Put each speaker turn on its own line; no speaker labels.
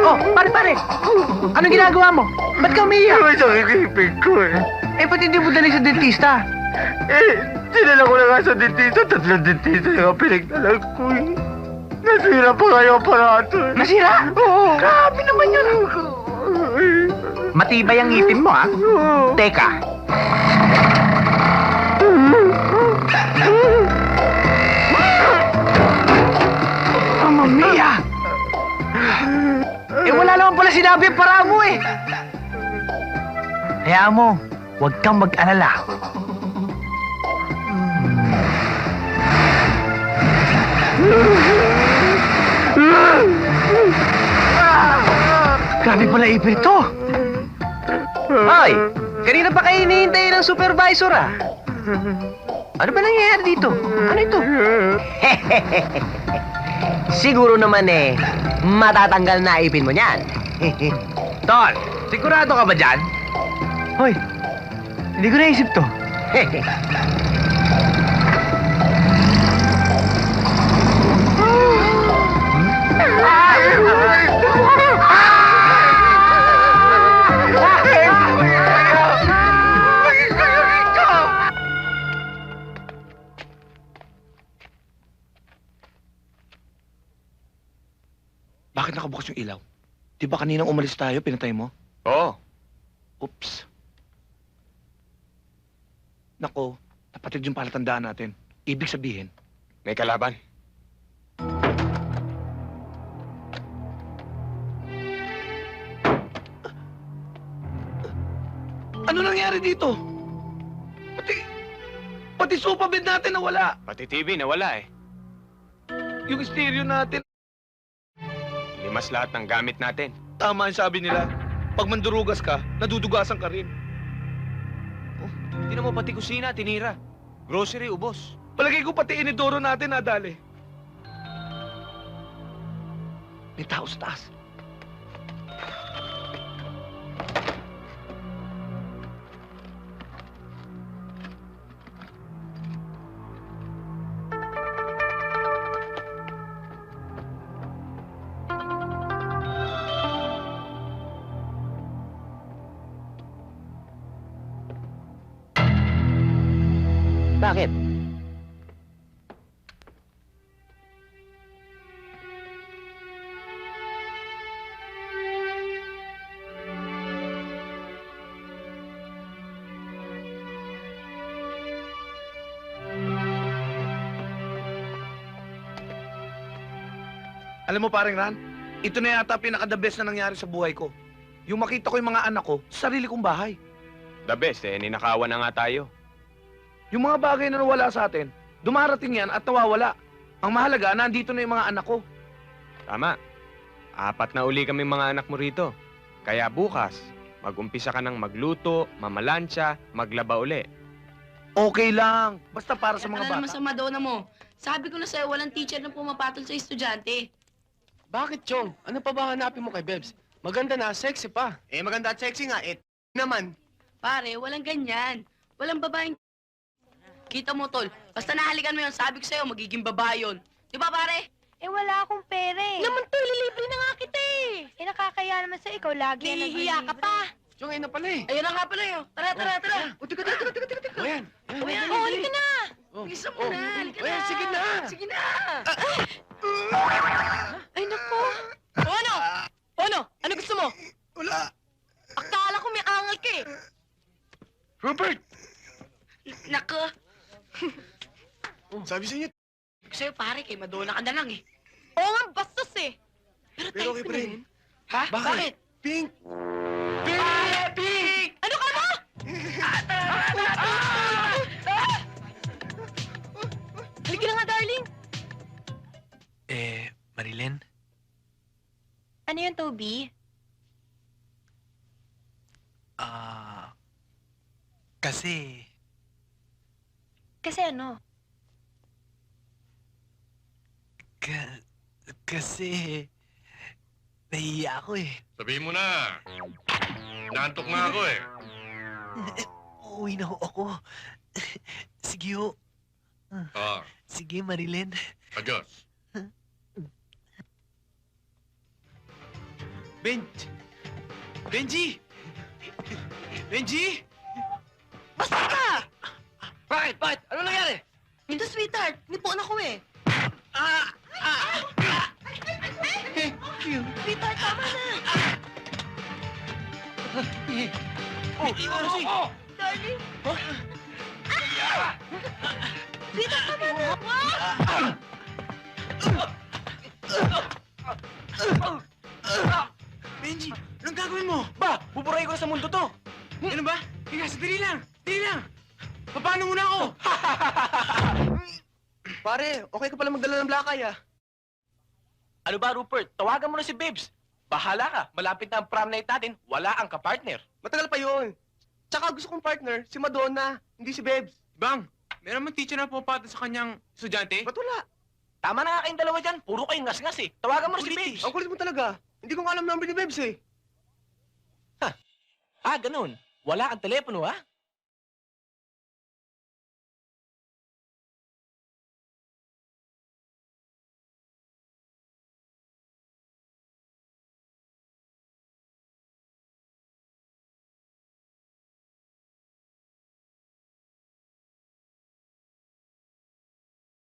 Oh, pare! Anong ginagawa mo? Ba't ka umiiyak?
Masakit yung ipin ko eh.
Eh, ba't hindi mo dali sa dentista?
Dinala ko na nga sa dentista. 3 dentista yung pinagdalag ko eh. Nasira pa kayo aparato eh.
Nasira?
Oo.
Grabe naman yun. Matibay ang ngipin mo, ha?
Oo.
Teka. Mamma mia! Eh, wala naman pala sinabi ang para mo eh. Hayaan mo, huwag kang mag-alala. Grabe pala ipin ito. Hoy, kanina pa kayo hinihintay ng supervisor ah. Ano ba nangyayari dito? Ano ito? Siguro naman eh, matatanggal na ipin mo niyan. Tol, sigurado ka ba dyan? Hoy, hindi ko naisip to.
Bakit nakabukas yung ilaw? Di ba kaninang umalis tayo, pinatay mo?
Oo.
Oops. Nako, napatid yung palatandaan natin. Ibig sabihin,
May kalaban.
ano nangyari dito? Pati sofa bed natin nawala.
Pati TV nawala eh.
Yung stereo natin.
Limas lahat ng gamit natin.
Tama yung sabi nila. Pag mandurugas ka, nadudugasan ka rin.
Tinan mo pati kusina, tinira. Grocery, ubos.
Palagay ko pati inidoro natin nadali. May tao sa taas.
Bakit?
Alam mo paring Ran, ito na yata pinaka-the best na nangyari sa buhay ko. Yung makita ko yung mga anak ko sa sarili kong bahay.
The best eh, ninakawan na nga tayo.
Yung mga bagay na nawala sa atin, dumarating yan at nawawala. Ang mahalaga, nandito na yung mga anak ko.
Tama. 4 na uli kami mga anak mo rito. Kaya bukas, mag-umpisa ka ng magluto, mamalansya, maglaba uli.
Okay lang. Basta para sa mga
Ano naman
bata.
sa Madonna mo? Sabi ko na sa'yo, walang teacher na pumapatol sa estudyante.
Bakit, Chong? Ano pa ba hanapin mo kay Bebs? Maganda na, sexy pa.
Eh, maganda at sexy nga. Naman.
Pare, walang ganyan. Walang babaeng... Kita mo, tol. Basta nahalikan mo yun, sabi ko sa'yo, magiging babae yun. Di ba, pare?
Eh, wala akong pera eh.
Naman, tol, ililibre na nga kita eh.
Eh, nakakaya naman sa ikaw. Lagi yan
Nahihiya ka pa.
Chong, ayun na pala eh.
Ayun na nga pala yun. Tara, tara, tara.
O, tiga. O, yan.
O yan, halika na.
Oh,
Bisa mo
oh,
na, halika
o, yan,
na.
sige na.
Sige na. Ay, naku. O ano? O ano? Ano gusto mo?
Wala.
Akala ko may angal ka eh.
Rupert!
Naku.
Sabi sa inyo,
Sa'yo, pare, kay Madonna ka na lang eh. Oo nga, bastos eh. Pero
Pero
type
okay
mo
pa
na
rin.
yun. Ha?
Bakit? Pink!
Pare, Pink! Ano ka mo? Halika na nga, darling.
Eh,
Ano yung Toby?
Kasi...
Kasi ano?
Kasi... Nahiya ako eh.
Sabihin mo na. Naantok na ako eh.
Uuwi na ho ako. Sige ho.
Oh,
Sige, Marilyn.
adios.
Benji! Benji!
Bakit? Bakit? Ano nangyari?
Ito, sweetheart. Nipuan ako eh. Sweetheart, tama na. Darling. Sweetheart, tama na.
Benji! Anong gagawin mo?
Ba, buburay ko sa mundo to.
Ano ba? Higa, dali lang! Dali lang! Paano muna ako?
Pare, okay ka pala magdala ng blakay ah.
Ano ba, Rupert? Tawagan mo na si Babes. Bahala ka. Malapit na ang prom night natin. Wala ang kapartner.
Matagal pa yun. Tsaka gusto kong partner, si Madonna, hindi si Bebs.
Bang, meron man teacher na pupata sa kanyang estudyante?
Ba't wala?
Tama na nga kayong dalawa dyan. Puro kayong ngas-ngas eh. Tawagan mo na si
Kulit eh.
Babes.
Ang kulit mo talaga. Hindi ko nga alam number ni Bebs eh.
Ganun. Wala kang telepono, ha?